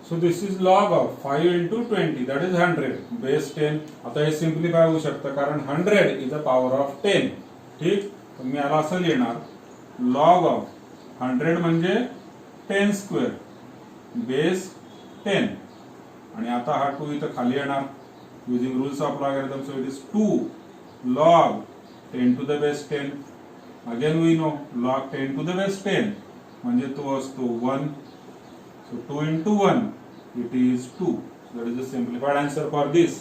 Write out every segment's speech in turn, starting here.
So this is log of 5 into 20, that is 100 base 10. आता हे simplify होऊ शकतं कारण 100 is the power of 10. ठीक, तर मी याला असं लिहिणार log of 100 म्हणजे 10 स्क्वेअर बेस 10. आणि आता हा 2 इथं खाली येणार using rules of logarithm, so it is 2 log 10 to the base 10. Again we know log 10 to the base 10 म्हणजे तो असतो 1. So 2 into 1, it is 2. So that is the simplified answer for this.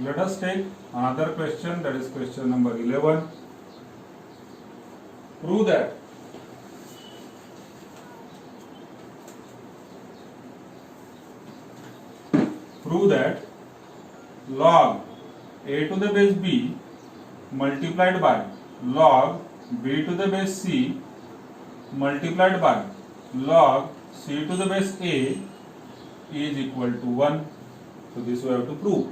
Let us take another question, that is question number 11. Prove that log a to the base b multiplied by log b to the base c multiplied by log c to the base a is equal to 1. So this we have to prove.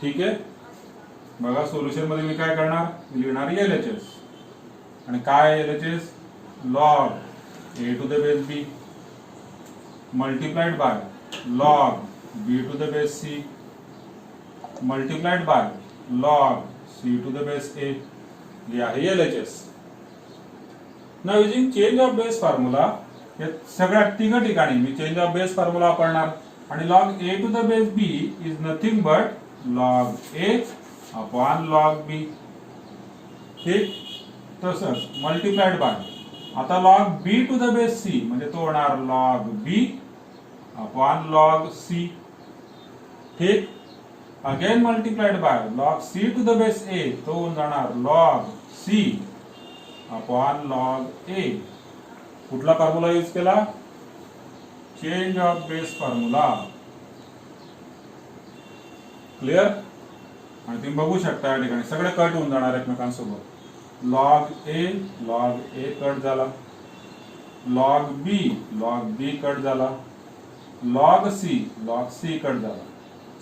ठीक आहे, बघा solution मध्ये मी काय करणार, लिहिणार LHS. आणि काय LHS, log a to the base b multiplied by log b to the base c multiplied by log c to the base a. हे आहे LHS. Now using change of base formula, या सगळ्या तिघ ठिकाणी मी change of base formula वापरणार. आणि log a to the base b is nothing but log a upon log b. ठीक, तसंच मल्टिप्लाइड बाय आता log b to the base c म्हणजे तो होणार log b upon log c. ठीक, again multiplied by log c to the base a तो होऊन जाणार log c upon log a. कुठला फॉर्म्युला यूज केला, change of base formula. Clear. आणि तुम्ही बघू शकता या ठिकाणी सगळे कट होऊन जाणार एकमेकांसोबत. log a कट झाला, log b कट झाला, log c कट झाला,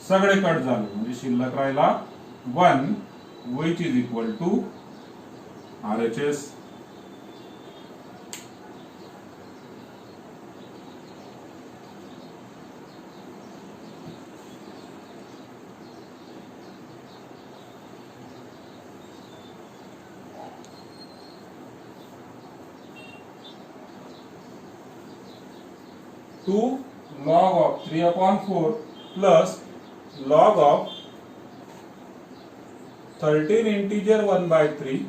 सगळे कट झाले म्हणजे शिल्लक राहिला 1 which is equal to RHS. Two log of 3/4 plus log of 13 integer 1/3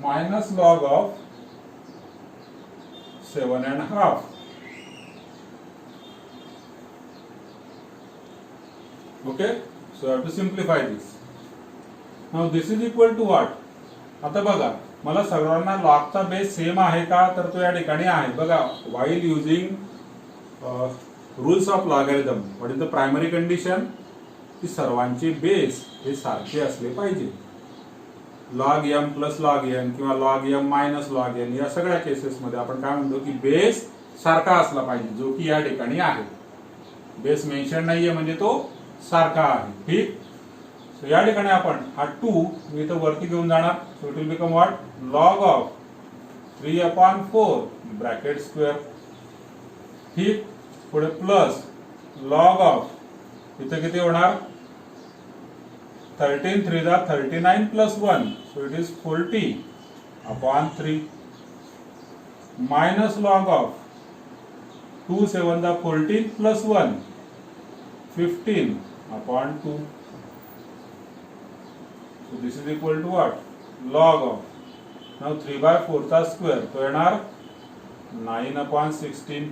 minus log of 7.5. Okay, so I have to simplify this. Now this is equal to what? आता बघा मला सर्वांना लॉगचा बेस सेम आहे का, तर तो या ठिकाणी आहे. बघा while using rules of logarithm, what is the primary condition, की सर्वांचे बेस हे सारखे असले पाहिजे. log m plus log n किंवा log m minus log n या सगळ्या केसेस मध्ये आपण काय म्हणतो की बेस सारखा असला पाहिजे, जो की या ठिकाणी आहे. बेस मेन्शन नाहीये म्हणजे तो सारखा आहे. ठीक, सो या ठिकाणी आपण हा 2 मी इथं वरती घेऊन जाणार. So it will become what, log of 3/4 bracket square. ठीक, पुढे प्लस log of इथं किती होणार, 13 3 39 plus 1 so it is 40/3 minus log of 2 7 14 plus 1 15/2. So this is equal to what, log of, now 3/4 चा स्क्वेअर तो येणार 9/16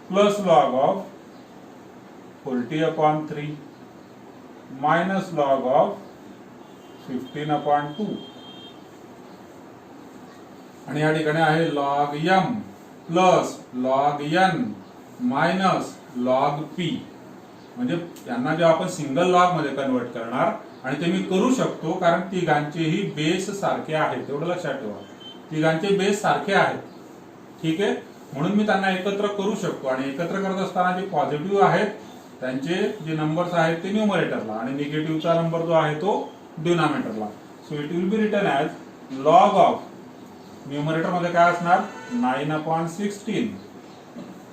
plus log of 40/3 minus log of 15/2. आणि या ठिकाणी आहे log m plus log n minus log p. म्हणजे यांना जेव्हा आपण सिंगल लॉग मध्ये कन्वर्ट करणार आणि ते मी करू शकतो कारण तिघांचेही बेस सारखे आहेत, तेवढं लक्षात ठेवा. तिघांचे बेस सारखे आहेत, ठीक आहे. म्हणून मी त्यांना एकत्र करू शकतो आणि एकत्र करत असताना जे पॉझिटिव्ह आहेत त्यांचे जे नंबर्स आहेत ते न्यूमरेटरला आणि निगेटिव्हचा नंबर जो आहे तो डिनॉमिनेटरला. So it will be written as log of, numerator मध्ये काय असणार 9/16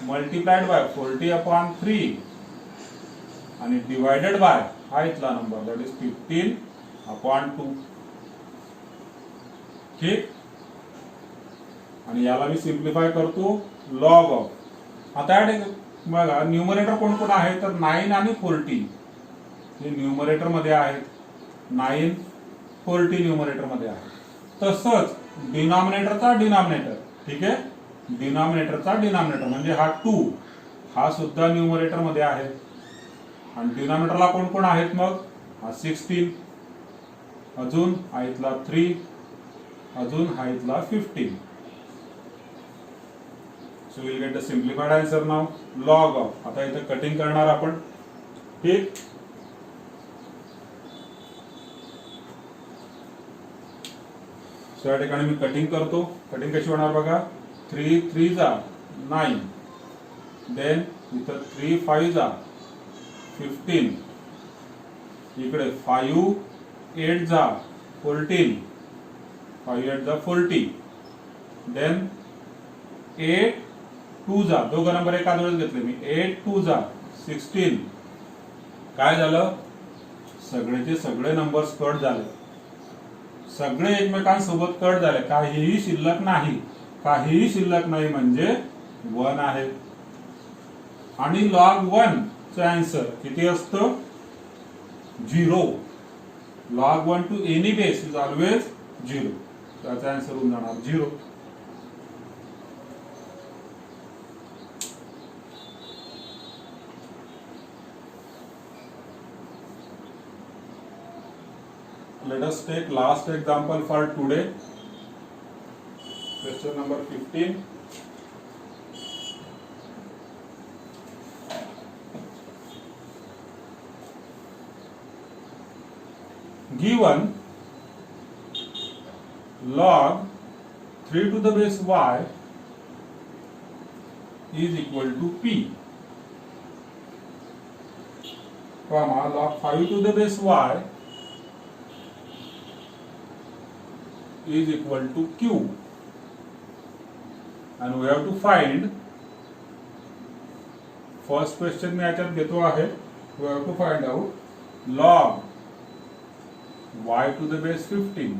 मल्टिप्लाइड बाय 40/3 आणि डिवायडेड बाय हा इथला नंबर दॅट इज 15/2. ठीक. आणि याला मी सिम्प्लिफाय करतो लॉग ऑफ. आता बघा न्यूमरेटर कोण कोण आहे तर 9 आणि 40 हे न्यूमरेटर मध्ये आहेत. 9 40 न्यूमरेटर मध्ये आहे. तसंच डिनॉमिनेटरचा डिनॉमिनेटर, ठीक आहे, डिनॉमिनेटरचा डिनॉमिनेटर म्हणजे हा 2 हा सुद्धा न्यूमरेटर मध्ये आहे. आणि डिनॉमिनेटरला कोण कोण आहेत मग हा 16, अजून हा इथला 3, अजून हा इथला 15. So we'll get the simplified answer now. Log of. आता इथे कटिंग करणार आपण. ठीक. सो या ठिकाणी मी कटिंग करतो. कटिंग कशी होणार बघा. 3 3 जा 9, देन इथं 3 5 जा 15, इकडे 5 8 जा 14, 5 8 जा 40, देन 8 2 जा, दोघं नंबर एका वेळेस घेतले मी, 8 2 जा 16. काय झालं, सगळेचे सगळे नंबर्स कट झाले, सगळे एकमेकांसोबत कट झाले, काहीही शिल्लक नाही. काहीही शिल्लक नाही म्हणजे 1 आहे. आणि लॉग 1 चे आन्सर किती असतं 0. Log 1 to any base is always 0. त्याचा आन्सर होऊन जाणार 0. Let us take last example for today. Question number 15. Given log 3 to the base y is equal to p, comma log 5 to the base y is equal to q, and we have to find, first question मी याच्यात घेतो आहे, we have to find out log y to the base 15.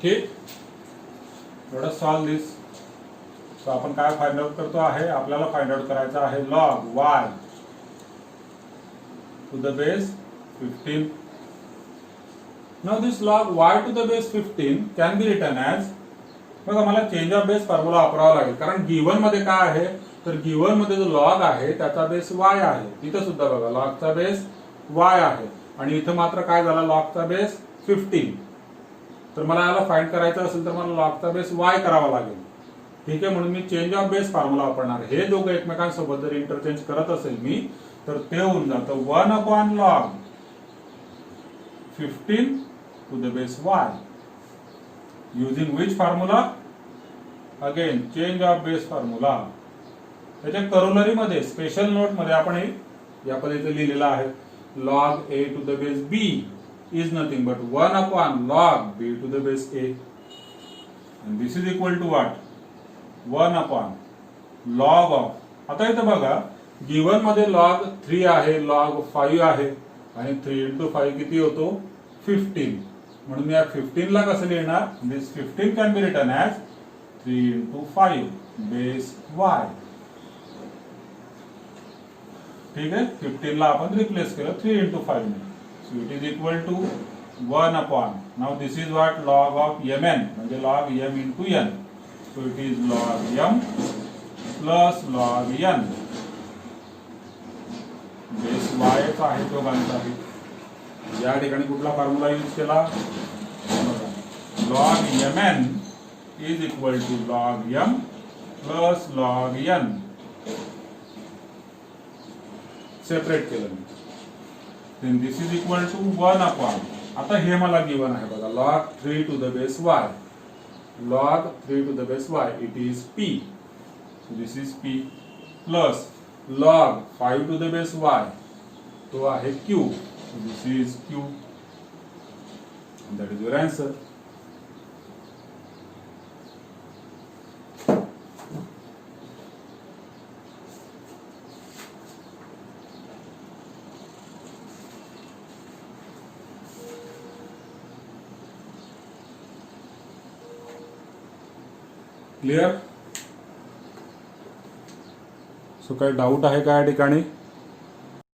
ठीक. let us solve this. So आपण काय find out करतो आहे, आपल्याला find out करायचं आहे log y to the base 15. Now this log y to the base 15 can be written as, बघा मला चेंज ऑफ बेस फॉर्म्युला वापरावा लागेल कारण गिवन मध्ये काय आहे तर गिवन मध्ये जो लॉग आहे त्याचा बेस y आहे. इथं सुद्धा बघा लॉगचा बेस y आहे आणि इथं मात्र काय झाला लॉगचा बेस 15. तर मला याला फाइंड करायचं असेल तर मला लॉगचा बेस y करावा लागेल. ठीक आहे. म्हणून मी चेंज ऑफ बेस फॉर्म्युला वापरणार. हे दोघं एकमेकांसोबत जर इंटरचेंज करत असेल मी तर ते होऊन जातं 1/log 15 to the base y using which formula, again change of base formula. त्याच्या करोलरी मध्ये स्पेशल नोट मध्ये आपण हे या पद्धतीने लिहिलेलं आहे log a to the base b is nothing but 1/log b to the base a, and this is equal to what 1/log of. आता इथं बघा गिवन मध्ये log 3 आहे, log 5 आहे आणि 3 into 5 किती होतो 15. म्हणून मी या 15 ला कसं लिहिणार, दिस 15 can be written as 3 into 5 base y. ठीक आहे. 15 ला आपण रिप्लेस केलं 3 into 5 ने. So it is equal to 1/. Now this is what log of mn म्हणजे log m into n. So it is log m plus log n. Base y आहे दोघांचाही. या ठिकाणी कुठला फॉर्म्युला यूज केला, log mn is equal to log m plus log n separate केलं मी. Then this is equal to 1 upon, आता हे मला गिवन आहे बघा, log 3 to the base y, log 3 to the base y, it is p, so this is p, plus log 5 to the base y, तो आहे q, so this is q, and that is your answer. Clear? So काही doubt आहे का या ठिकाणी?